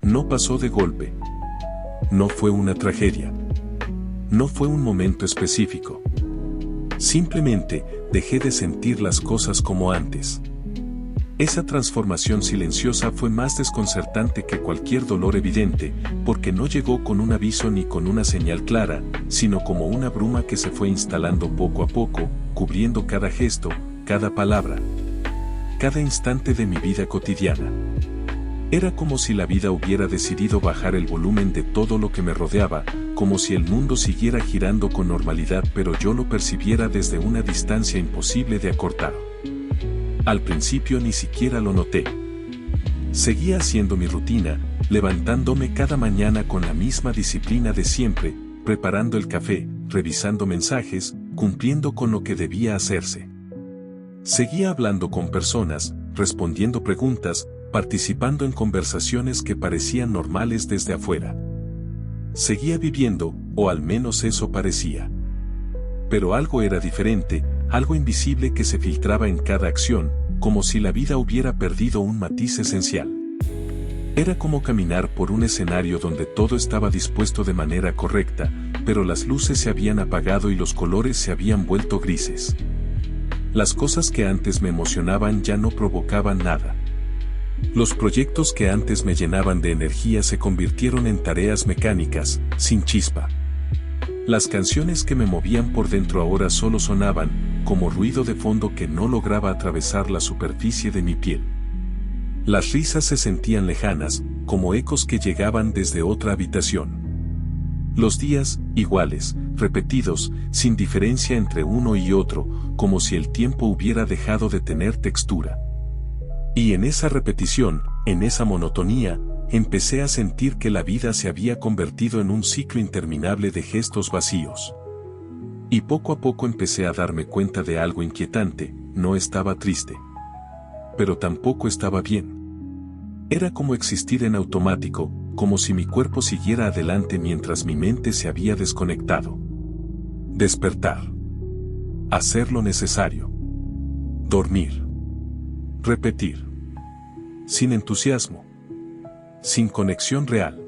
No pasó de golpe. No fue una tragedia. No fue un momento específico. Simplemente, dejé de sentir las cosas como antes. Esa transformación silenciosa fue más desconcertante que cualquier dolor evidente, porque no llegó con un aviso ni con una señal clara, sino como una bruma que se fue instalando poco a poco, cubriendo cada gesto, cada palabra, cada instante de mi vida cotidiana. Era como si la vida hubiera decidido bajar el volumen de todo lo que me rodeaba, como si el mundo siguiera girando con normalidad pero yo lo percibiera desde una distancia imposible de acortar. Al principio ni siquiera lo noté. Seguía haciendo mi rutina, levantándome cada mañana con la misma disciplina de siempre, preparando el café, revisando mensajes, cumpliendo con lo que debía hacerse. Seguía hablando con personas, respondiendo preguntas, participando en conversaciones que parecían normales desde afuera. Seguía viviendo, o al menos eso parecía. Pero algo era diferente, algo invisible que se filtraba en cada acción, como si la vida hubiera perdido un matiz esencial. Era como caminar por un escenario donde todo estaba dispuesto de manera correcta, pero las luces se habían apagado y los colores se habían vuelto grises. Las cosas que antes me emocionaban ya no provocaban nada. Los proyectos que antes me llenaban de energía se convirtieron en tareas mecánicas, sin chispa. Las canciones que me movían por dentro ahora solo sonaban, como ruido de fondo que no lograba atravesar la superficie de mi piel. Las risas se sentían lejanas, como ecos que llegaban desde otra habitación. Los días, iguales, repetidos, sin diferencia entre uno y otro, como si el tiempo hubiera dejado de tener textura. Y en esa repetición, en esa monotonía, empecé a sentir que la vida se había convertido en un ciclo interminable de gestos vacíos. Y poco a poco empecé a darme cuenta de algo inquietante, no estaba triste. Pero tampoco estaba bien. Era como existir en automático, como si mi cuerpo siguiera adelante mientras mi mente se había desconectado. Despertar. Hacer lo necesario. Dormir. Repetir. Sin entusiasmo. Sin conexión real.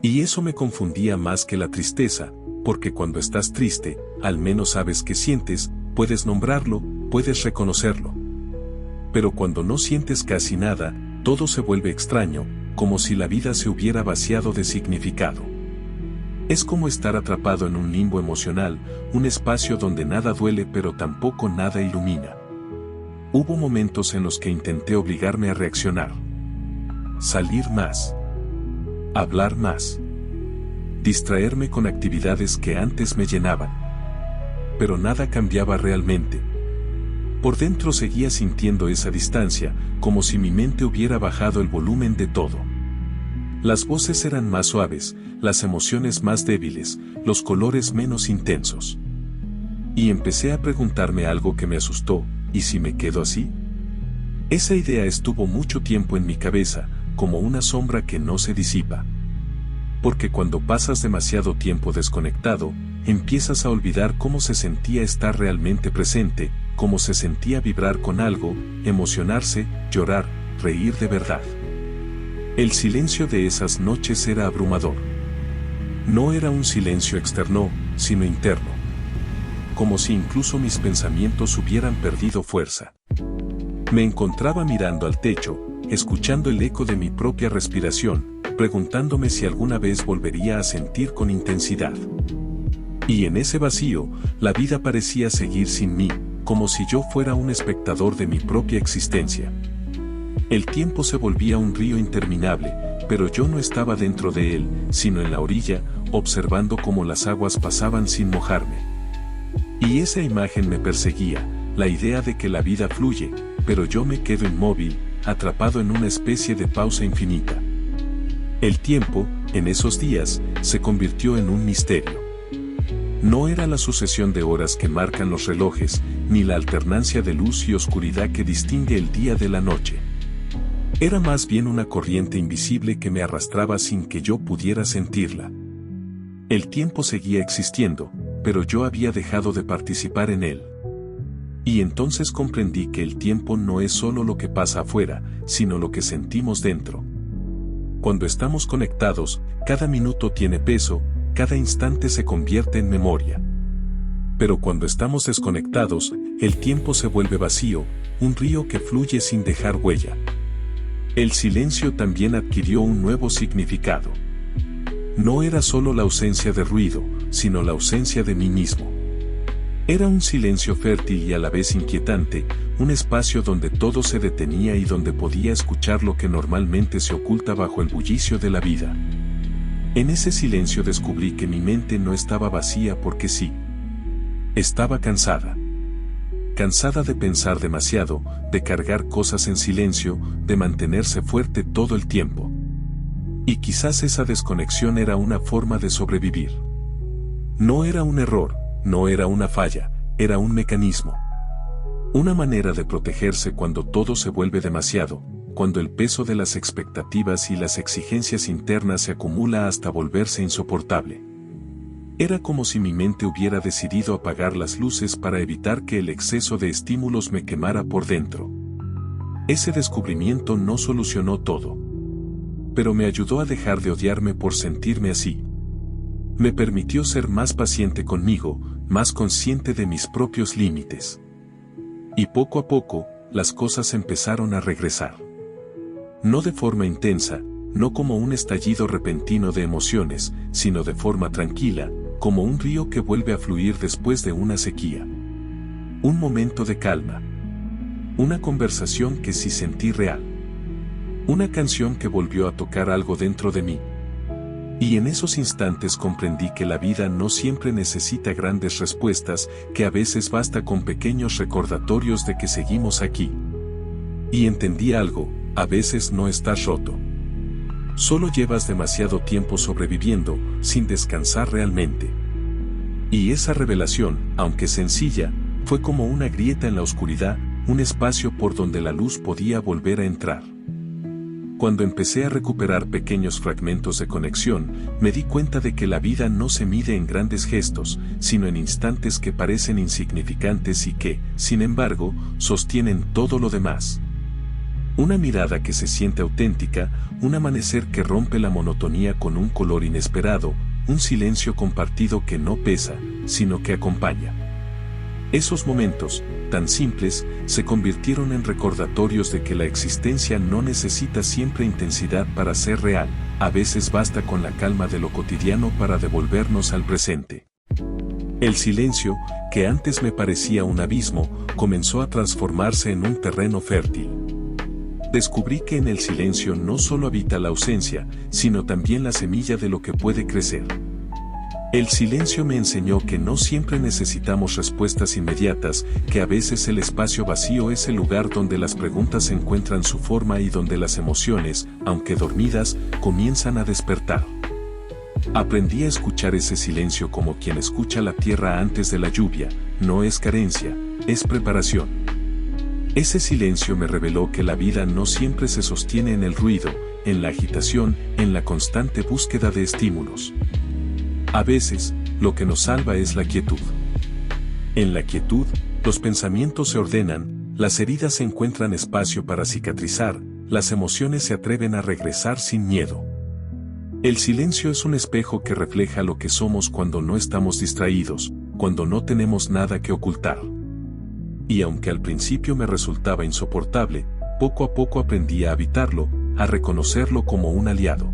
Y eso me confundía más que la tristeza, porque cuando estás triste, al menos sabes qué sientes, puedes nombrarlo, puedes reconocerlo. Pero cuando no sientes casi nada, todo se vuelve extraño, como si la vida se hubiera vaciado de significado. Es como estar atrapado en un limbo emocional, un espacio donde nada duele pero tampoco nada ilumina. Hubo momentos en los que intenté obligarme a reaccionar. Salir más. Hablar más. Distraerme con actividades que antes me llenaban. Pero nada cambiaba realmente. Por dentro seguía sintiendo esa distancia, como si mi mente hubiera bajado el volumen de todo. Las voces eran más suaves, las emociones más débiles, los colores menos intensos. Y empecé a preguntarme algo que me asustó, ¿y si me quedo así? Esa idea estuvo mucho tiempo en mi cabeza, como una sombra que no se disipa. Porque cuando pasas demasiado tiempo desconectado, empiezas a olvidar cómo se sentía estar realmente presente, cómo se sentía vibrar con algo, emocionarse, llorar, reír de verdad. El silencio de esas noches era abrumador. No era un silencio externo, sino interno. Como si incluso mis pensamientos hubieran perdido fuerza. Me encontraba mirando al techo, escuchando el eco de mi propia respiración, preguntándome si alguna vez volvería a sentir con intensidad. Y en ese vacío, la vida parecía seguir sin mí, como si yo fuera un espectador de mi propia existencia. El tiempo se volvía un río interminable, pero yo no estaba dentro de él, sino en la orilla, observando cómo las aguas pasaban sin mojarme. Y esa imagen me perseguía, la idea de que la vida fluye, pero yo me quedo inmóvil, atrapado en una especie de pausa infinita. El tiempo, en esos días, se convirtió en un misterio. No era la sucesión de horas que marcan los relojes, ni la alternancia de luz y oscuridad que distingue el día de la noche. Era más bien una corriente invisible que me arrastraba sin que yo pudiera sentirla. El tiempo seguía existiendo, pero yo había dejado de participar en él. Y entonces comprendí que el tiempo no es solo lo que pasa afuera, sino lo que sentimos dentro. Cuando estamos conectados, cada minuto tiene peso, cada instante se convierte en memoria. Pero cuando estamos desconectados, el tiempo se vuelve vacío, un río que fluye sin dejar huella. El silencio también adquirió un nuevo significado. No era solo la ausencia de ruido, sino la ausencia de mí mismo. Era un silencio fértil y a la vez inquietante, un espacio donde todo se detenía y donde podía escuchar lo que normalmente se oculta bajo el bullicio de la vida. En ese silencio descubrí que mi mente no estaba vacía porque sí. Estaba cansada. Cansada de pensar demasiado, de cargar cosas en silencio, de mantenerse fuerte todo el tiempo. Y quizás esa desconexión era una forma de sobrevivir. No era un error, no era una falla, era un mecanismo. Una manera de protegerse cuando todo se vuelve demasiado, cuando el peso de las expectativas y las exigencias internas se acumula hasta volverse insoportable. Era como si mi mente hubiera decidido apagar las luces para evitar que el exceso de estímulos me quemara por dentro. Ese descubrimiento no solucionó todo, pero me ayudó a dejar de odiarme por sentirme así. Me permitió ser más paciente conmigo, más consciente de mis propios límites. Y poco a poco, las cosas empezaron a regresar. No de forma intensa, no como un estallido repentino de emociones, sino de forma tranquila, como un río que vuelve a fluir después de una sequía. Un momento de calma. Una conversación que sí sentí real. Una canción que volvió a tocar algo dentro de mí. Y en esos instantes comprendí que la vida no siempre necesita grandes respuestas, que a veces basta con pequeños recordatorios de que seguimos aquí. Y entendí algo, a veces no estás roto. Solo llevas demasiado tiempo sobreviviendo, sin descansar realmente. Y esa revelación, aunque sencilla, fue como una grieta en la oscuridad, un espacio por donde la luz podía volver a entrar. Cuando empecé a recuperar pequeños fragmentos de conexión, me di cuenta de que la vida no se mide en grandes gestos, sino en instantes que parecen insignificantes y que, sin embargo, sostienen todo lo demás. Una mirada que se siente auténtica, un amanecer que rompe la monotonía con un color inesperado, un silencio compartido que no pesa, sino que acompaña. Esos momentos, tan simples, se convirtieron en recordatorios de que la existencia no necesita siempre intensidad para ser real, a veces basta con la calma de lo cotidiano para devolvernos al presente. El silencio, que antes me parecía un abismo, comenzó a transformarse en un terreno fértil. Descubrí que en el silencio no solo habita la ausencia, sino también la semilla de lo que puede crecer. El silencio me enseñó que no siempre necesitamos respuestas inmediatas, que a veces el espacio vacío es el lugar donde las preguntas encuentran su forma y donde las emociones, aunque dormidas, comienzan a despertar. Aprendí a escuchar ese silencio como quien escucha la tierra antes de la lluvia, no es carencia, es preparación. Ese silencio me reveló que la vida no siempre se sostiene en el ruido, en la agitación, en la constante búsqueda de estímulos. A veces, lo que nos salva es la quietud. En la quietud, los pensamientos se ordenan, las heridas encuentran espacio para cicatrizar, las emociones se atreven a regresar sin miedo. El silencio es un espejo que refleja lo que somos cuando no estamos distraídos, cuando no tenemos nada que ocultar. Y aunque al principio me resultaba insoportable, poco a poco aprendí a habitarlo, a reconocerlo como un aliado.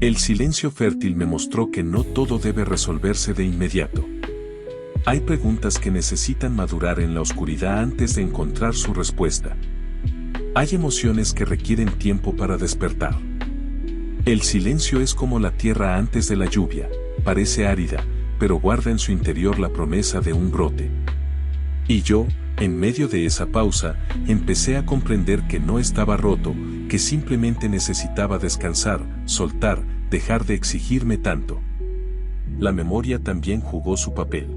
El silencio fértil me mostró que no todo debe resolverse de inmediato. Hay preguntas que necesitan madurar en la oscuridad antes de encontrar su respuesta. Hay emociones que requieren tiempo para despertar. El silencio es como la tierra antes de la lluvia, parece árida, pero guarda en su interior la promesa de un brote. Y yo, en medio de esa pausa, empecé a comprender que no estaba roto, que simplemente necesitaba descansar, soltar, dejar de exigirme tanto. La memoria también jugó su papel.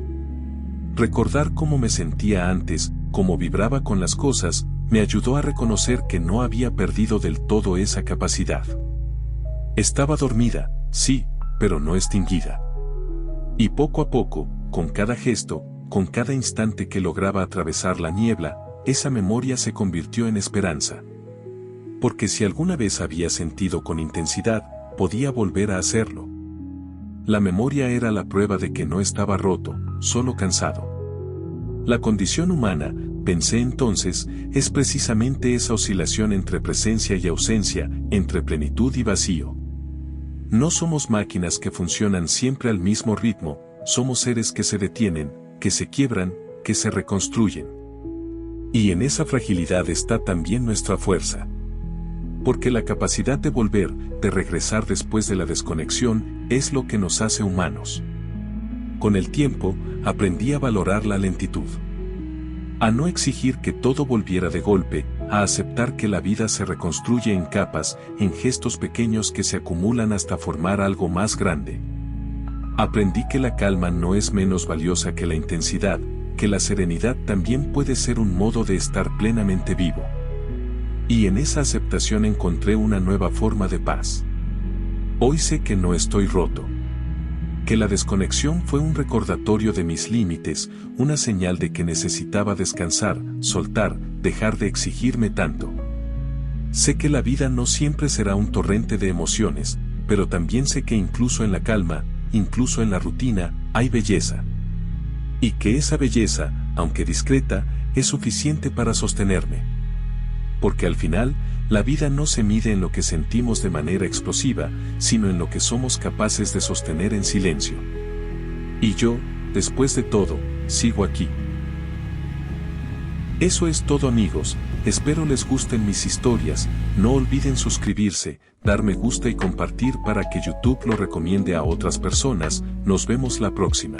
Recordar cómo me sentía antes, cómo vibraba con las cosas, me ayudó a reconocer que no había perdido del todo esa capacidad. Estaba dormida, sí, pero no extinguida. Y poco a poco, con cada gesto, con cada instante que lograba atravesar la niebla, esa memoria se convirtió en esperanza. Porque si alguna vez había sentido con intensidad, podía volver a hacerlo. La memoria era la prueba de que no estaba roto, solo cansado. La condición humana, pensé entonces, es precisamente esa oscilación entre presencia y ausencia, entre plenitud y vacío. No somos máquinas que funcionan siempre al mismo ritmo, somos seres que se detienen, que se quiebran, que se reconstruyen. Y en esa fragilidad está también nuestra fuerza. Porque la capacidad de volver, de regresar después de la desconexión, es lo que nos hace humanos. Con el tiempo, aprendí a valorar la lentitud. A no exigir que todo volviera de golpe, a aceptar que la vida se reconstruye en capas, en gestos pequeños que se acumulan hasta formar algo más grande. Aprendí que la calma no es menos valiosa que la intensidad, que la serenidad también puede ser un modo de estar plenamente vivo. Y en esa aceptación encontré una nueva forma de paz. Hoy sé que no estoy roto. Que la desconexión fue un recordatorio de mis límites, una señal de que necesitaba descansar, soltar, dejar de exigirme tanto. Sé que la vida no siempre será un torrente de emociones, pero también sé que incluso en la calma, incluso en la rutina, hay belleza. Y que esa belleza, aunque discreta, es suficiente para sostenerme. Porque al final, la vida no se mide en lo que sentimos de manera explosiva, sino en lo que somos capaces de sostener en silencio. Y yo, después de todo, sigo aquí. Eso es todo, amigos, espero les gusten mis historias, no olviden suscribirse, dar me gusta y compartir para que YouTube lo recomiende a otras personas, nos vemos la próxima.